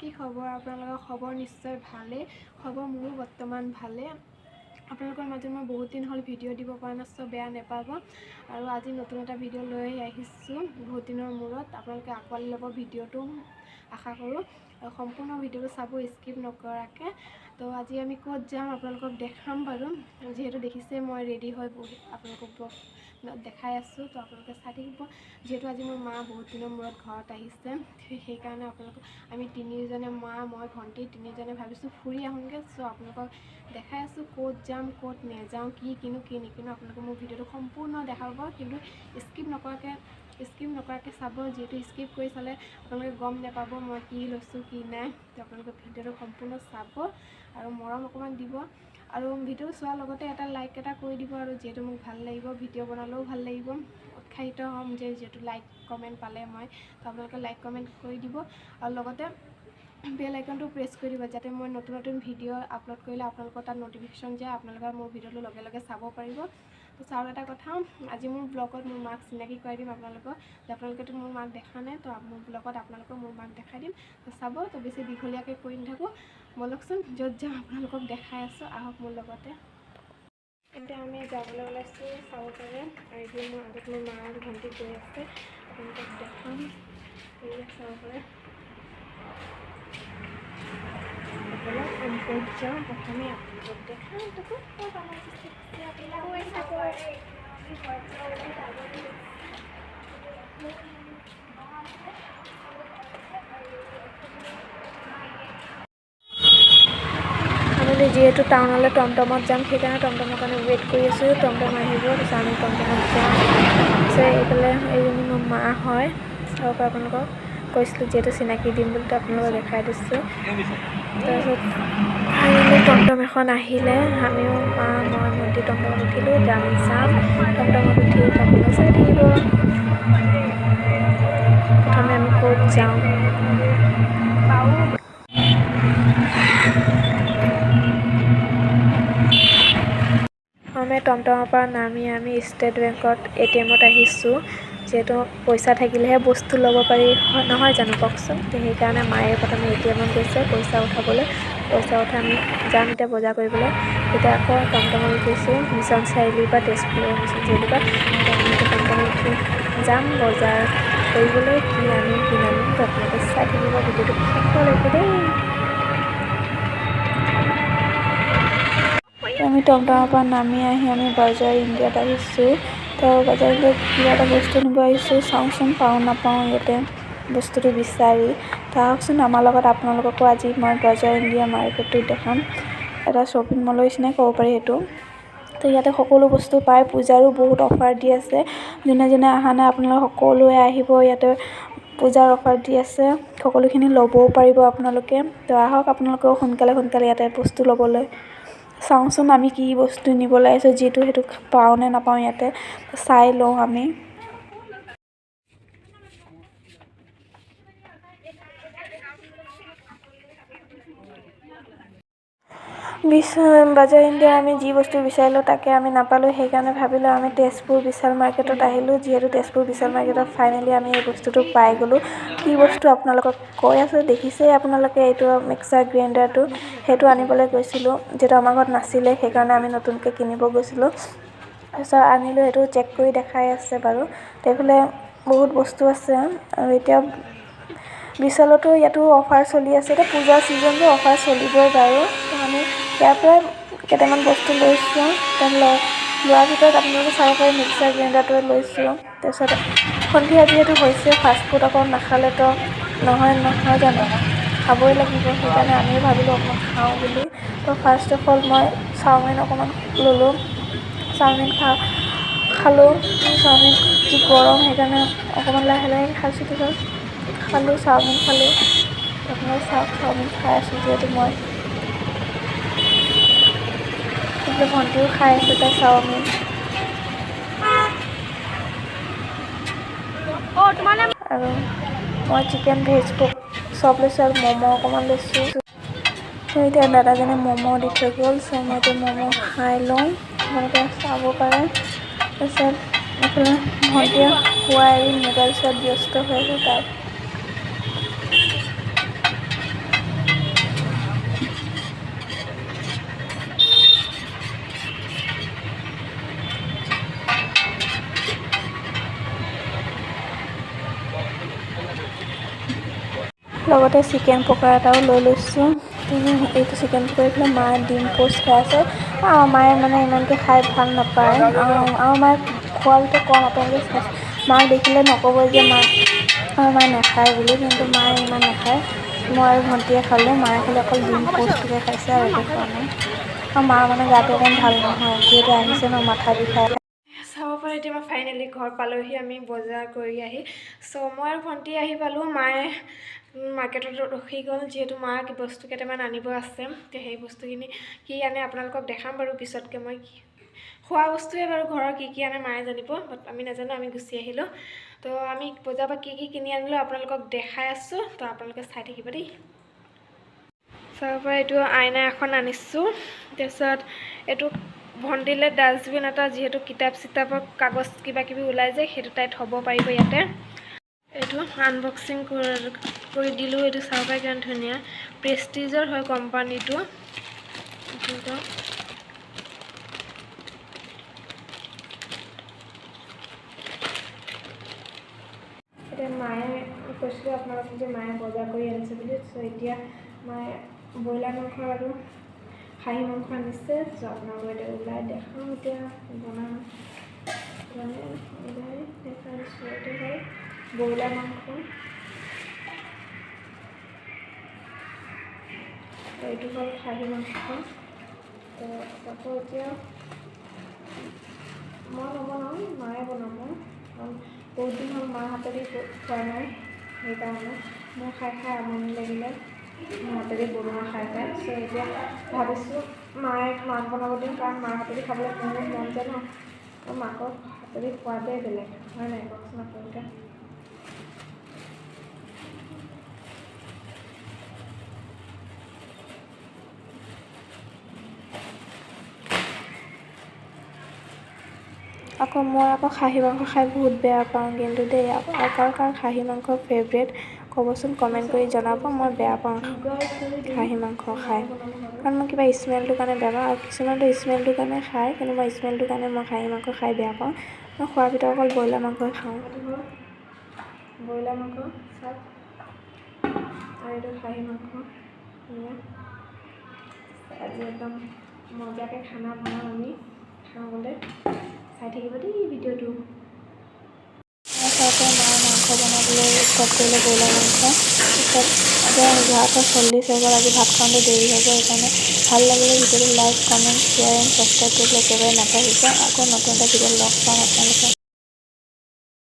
কি খবৰ আপোনালোকৰ? খবৰ নিশ্চয় ভালেই। খবৰ মোৰো বৰ্তমান ভালেই। আপোনালোকৰ মাজত মই বহুত দিন হ'ল ভিডিঅ' দিব পৰা নাছিলোঁ, বেয়া নাপাব। আৰু আজি নতুন এটা ভিডিঅ' লৈ আহিছোঁ বহুত দিনৰ মূৰত। আপোনালোকে আঁকোৱালি ল'ব ভিডিঅ'টো, আশা কৰোঁ। সম্পূৰ্ণ ভিডিঅ'টো চাব স্কিপ নকৰাকৈ। তো আজি আমি ক'ত যাম আপোনালোকক দেখাম বাৰু। যিহেতু দেখিছে মই ৰেডি হৈ আপোনালোকক দেখাই আছোঁ, তো আপোনালোকে চাই থাকিব। যিহেতু আজি মোৰ মা বহুত দিনৰ মূৰত ঘৰত আহিছে, সেইকাৰণে আমি তিনিজনে, মা, মই, ভণ্টি তিনিজনে ভাবিছোঁ ফুৰি আহোঁগৈ। চ' আপোনালোকক দেখাই আছোঁ ক'ত যাম, ক'ত নেযাওঁ, কি কিনো কি নিকিনো। আপোনালোকে মোৰ ভিডিঅ'টো সম্পূৰ্ণ দেখাব, কিন্তু স্কিপ নকৰাকৈ চাব। যিহেতু স্কিপ কৰি চালে আপোনালোকে গম নাপাব মই কি লৈছোঁ কি নাই। তো আপোনালোকে ভিডিঅ'টো সম্পূৰ্ণ চাব আৰু মৰম অকণমান দিব। আৰু ভিডিঅ' চোৱাৰ লগতে এটা লাইক এটা কৰি দিব। আৰু যিহেতু মোক ভাল লাগিব, ভিডিঅ' বনালেও ভাল লাগিব, উৎসাহিত হ'ম যে যিহেতু লাইক কমেণ্ট পালে মই। তো আপোনালোকে লাইক কমেণ্ট কৰি দিব আৰু লগতে বেল আইকনটো প্ৰেছ কৰি দিব, যাতে মই নতুন নতুন ভিডিঅ' আপলোড কৰিলে আপোনালোকৰ তাত ন'টিফিকেশ্যন যায়, আপোনালোকে মোৰ ভিডিঅ'টো লগে লগে চাব পাৰিব। তো চাওঁ এটা কথা, আজি মোৰ ব্লগত মোৰ মাক চিনাকি কৰাই দিম আপোনালোকক। আপোনালোকেতো মোৰ মাক দেখা নাই, তো মোৰ ব্লগত আপোনালোকক মোৰ মাক দেখাই দিম। তো চাব, তো বেছি দীঘলীয়াকৈ কৰি নাথাকোঁ, ব'লকচোন য'ত যাম আপোনালোকক দেখাই আছোঁ, আহক মোৰ লগতে। এতিয়া আমি যাবলৈ ওলাইছোঁ, চাব পাৰে। আৰু এতিয়া মোৰ আগত মোৰ মা আৰু ভণ্টি গৈ আছে, আপোনালোকক দেখাম। চাব পাৰে। আমি ক'ত যাওঁ প্ৰথমে আপোনালোকক দেখাম। আমি যিহেতু টাউনলৈ টমটমত যাম, সেইকাৰণে টমটমৰ কাৰণে ৱেইট কৰি আছোঁ। টমটম আহিব, তাৰপিছত আমি টমটমত যাম। তাৰপিছত এইফালে এইজনী মোৰ মা হয়, চাব পাৰে আপোনালোকক। কৈছিলোঁ যিহেতু চিনাকি দিম বুলি, আপোনালোকক দেখাই দিছোঁ। তাৰপিছত টমটম এখন আহিলে, আমিও মা, মই, ভণ্টি টমটমত উঠিলোঁ। এতিয়া আমি যাম। টমটমত উঠি আপোনালোকে চাই থাকিব। প্ৰথমে আমি ক'ত যাওঁ। আমি টমটমৰ পৰা নামি আমি ষ্টেট বেংকত ATMত আহিছোঁ। যিহেতু পইচা থাকিলেহে বস্তু ল'ব পাৰি, নহয় জানো কওকচোন। সেইকাৰণে মায়ে প্ৰথমে ATMত গৈছে পইচা উঠাবলৈ। পইচা উঠাই আমি যাম এতিয়া বজাৰ কৰিবলৈ। এতিয়া আকৌ টমটমত উঠিছোঁ মিছন চাৰিআলিৰ পৰা, তেজপুৰৰ মিছন চাৰিআলিৰ পৰা। টমটমত উঠি যাম বজাৰ কৰিবলৈ। কি আনিম কি নানিম, তো আপোনালোকে চাই থাকিব ভিডিঅ'টো শেষলৈকে দেই। আমি টমটমৰ পৰা নামি আহি আমি বজাৰ ইণ্ডিয়াত আহিছোঁ। তো বজাৰ ইণ্ডিয়াত কিবা এটা বস্তু নিব আহিছোঁ, চাওঁচোন পাওঁ নাপাওঁ ইয়াতে বস্তুটো বিচাৰি। তো আহকচোন আমাৰ লগত, আপোনালোককো আজি মই বজাৰ ইণ্ডিয়া মাৰ্কেটটো দেখাম। এটা শ্বপিং মলৰ নিচিনাই ক'ব পাৰি সেইটো। তো ইয়াতে সকলো বস্তু পায়, পূজাৰো বহুত অফাৰ দি আছে। যোনে যোনে অহা নাই আপোনালোকে সকলোৱে আহিব, ইয়াতে পূজাৰ অফাৰ দি আছে। সকলোখিনি ল'বও পাৰিব আপোনালোকে। তো আহক আপোনালোকেও সোনকালে ইয়াতে বস্তু ল'বলৈ। চাওঁচোন আমি কি বস্তু নিবলৈ আহিছোঁ, যিটো সেইটো পাওঁ নে নাপাওঁ ইয়াতে চাই লওঁ আমি। বজাৰ ইণ্ডিয়া আমি যি বস্তু বিচাৰিলোঁ তাকে আমি নাপালোঁ। সেইকাৰণে ভাবিলোঁ আমি তেজপুৰ বিশাল মাৰ্কেটত আহিলোঁ। যিহেতু তেজপুৰ বিশাল মাৰ্কেটত ফাইনেলি আমি এই বস্তুটো পাই গ'লোঁ। কি বস্তু আপোনালোকক কৈ আছোঁ, দেখিছেই আপোনালোকে এইটো মিক্সাৰ গ্ৰাইণ্ডাৰটো। সেইটো আনিবলৈ গৈছিলোঁ, যিহেতু আমাৰ ঘৰত নাছিলে, সেইকাৰণে আমি নতুনকৈ কিনিব গৈছিলোঁ। তাৰপিছত আনিলোঁ, সেইটো চেক কৰি দেখাই আছে বাৰু। এইফালে বহুত বস্তু আছে। আৰু এতিয়া বিশালতো ইয়াতো অফাৰ চলি আছে। এতিয়া পূজাৰ ছিজনটো অফাৰ চলিবই বাৰু। তো আমি ইয়াৰ পৰা কেইটামান বস্তু লৈছোঁ। লোৱাৰ ভিতৰত আপোনালোকে চাব পাৰে মিক্সাৰ গ্ৰাইণ্ডাৰটোৱে লৈছোঁ। তাৰপিছত সন্ধিয়া যিহেতু হৈছে, ফাষ্টফুড অকণ নাখালেতো নহয় জানো, খাবই লাগিব। সেইকাৰণে আমিও ভাবিলোঁ অকণমান খাওঁ বুলি। তো ফাৰ্ষ্ট অফ অল মই চাওমিন অকণমান ল'লোঁ। চাওমিন খালোঁ। চাওমিন যি গৰম, সেইকাৰণে অকণমান লাহে খাইছোঁ। তাৰপিছত চাওমিন খালোঁ। আপোনালোকে চাওক, চাওমিন খাই আছোঁ যিহেতু মই। ভণ্টিও খাই আছে তাই চাওমিন। আৰু মই চিকেন ভেজ চব লৈছোঁ আৰু ম'ম' অকণমান লৈছোঁ। এতিয়া দাদাজনে ম'ম' দি থৈ গ'ল। চ' মই এতিয়া ম'ম' খাই লওঁ, আপোনালোকে চাব পাৰে। তাৰপিছত এইফালে ভণ্টিয়ে খোৱা এৰি মোবাইল চোৱাত ব্যস্ত হৈ আছে তাই। লগতে চিকেন পকৰা এটাও লৈ লৈছোঁ। এইটো চিকেন পকৰা এইফালে মায়ে ডিম পোষ্ট খাই আছে। আৰু মায়ে মানে ইমানকৈ খাই ভাল নাপায়, আৰু মায়ে খোৱাৰ ভিতৰত কম আপোনালোকে চাইছে। মাক দেখিলে নক'বই যে মায়ে নাখায় বুলি, কিন্তু মায়ে ইমান নাখায়। মই আৰু ভণ্টিয়ে খালোঁ, মায়ে খালি অকল ডিম পোষ্টটোকে খাইছে আৰু একো খোৱা নাই। আৰু মাৰ মানে গাটো অকণ ভাল নহয়, যিহেতু আহিছে ন মাথা বিষাই। চাব পাৰে এতিয়া মই ফাইনেলি ঘৰ পালোহি, আমি বজাৰ কৰি আহি। মই আৰু ভণ্টি আহি পালোঁ। মায়ে মাৰ্কেটত ৰখি গ'ল, যিহেতু মাক বস্তু কেইটামান আনিব আছে। সেই বস্তুখিনি কি আনে আপোনালোকক দেখাম বাৰু পিছতকৈ। মই খোৱা বস্তুৱে বাৰু ঘৰৰ কি আনে মায়ে জানিব, বাট আমি নাজানো, আমি গুচি আহিলোঁ। তো আমি বজাৰৰ পৰা কি কিনি আনিলোঁ আপোনালোকক দেখাই আছোঁ, তো আপোনালোকে চাই থাকিব দেই। চাব পৰা এইটো আইনা এখন আনিছোঁ। তাৰপিছত এইটো ভণ্টিলে ডাষ্টবিন এটা, যিহেতু কিতাপ চিতাপৰ কাগজ কিবাকিবি ওলাই যায়, সেইটো তাই থ'ব পাৰিব ইয়াতে। এইটো আনবক্সিং কৰি দিলোঁ। এইটো চাব পাৰে কিমান ধুনীয়া, প্ৰেষ্টিজৰ হয় কোম্পানীটো। এতিয়া মায়ে কৈছিলোঁ আপোনালোকক যে মায়ে বজাৰ কৰি আনিছে বুলি। এতিয়া মায়ে ব্ৰইলাৰ মাংস আৰু খাহী মাংস আনিছে। আপোনালোকক এতিয়া ওলাই দেখাওঁ, এতিয়া বনাম ওলাই দেখাইছোঁ। এইটো হয় ব্ৰইলাৰ মাংস, এইটো হ'ল খাহী মাংস। আকৌ এতিয়া মই নবনাওঁ, মায়ে বনাব, কাৰণ বহুত দিন হ'ল মাৰ হাতেদি খোৱা নাই। সেইকাৰণে মোৰ খাই আমনি লাগিলে মাৰ হাতেদি বনোৱা খাই। এতিয়া ভাবিছোঁ মাক বনাব দিম, কাৰণ মাৰ হাতেদি খাবলৈ মোৰ মন যায় ন। মাকৰ হাতেদি খোৱাটোৱে বেলেগ, হয় নাই কওকচোন আপোনালোকে। মই খাহী মাংস খাই বহুত বেয়া পাওঁ, কিন্তু দেই কাৰ খাহী মাংস ফেভৰেট ক'বচোন, কমেণ্ট কৰি জনাব। মই বেয়া পাওঁ খাহী মাংস খাই, কাৰণ মই কিবা স্মেলটোৰ কাৰণে বেয়া পাওঁ। আৰু কিছুমানতো স্মেলটোৰ কাৰণে খায়, কিন্তু মই স্মেলটোৰ কাৰণে মই খাহী মাংস খাই বেয়া পাওঁ। মই খোৱাৰ ভিতৰত অকল ব্ৰইলাৰ মাংসই খাওঁ। ব্ৰইলাৰ মাংস চাওক, আৰু এইটো খাহী মাংস। আজি একদম মজাকৈ খানা বনাম আমি, খাবলৈ চাই থাকিব দেই ভিডিঅ'টো। তাৰপৰা মায়ে মাংস বনাবলৈ ষ্টাৰ্ট কৰিলে, ব্ৰইলাৰ মাংস। তাৰপিছত এতিয়া 11:40 হৈ গ'ল। আজি ভাত খাওঁতে দেৰি হ'ব, সেইকাৰণে ভাল লাগিলে ভিডিঅ'টো like, comment, share and subscribe কৰিবলৈ একেবাৰে নাপাহৰিব। আকৌ নতুন এটা ভিডিঅ'ত লগ পাম আপোনালোকক।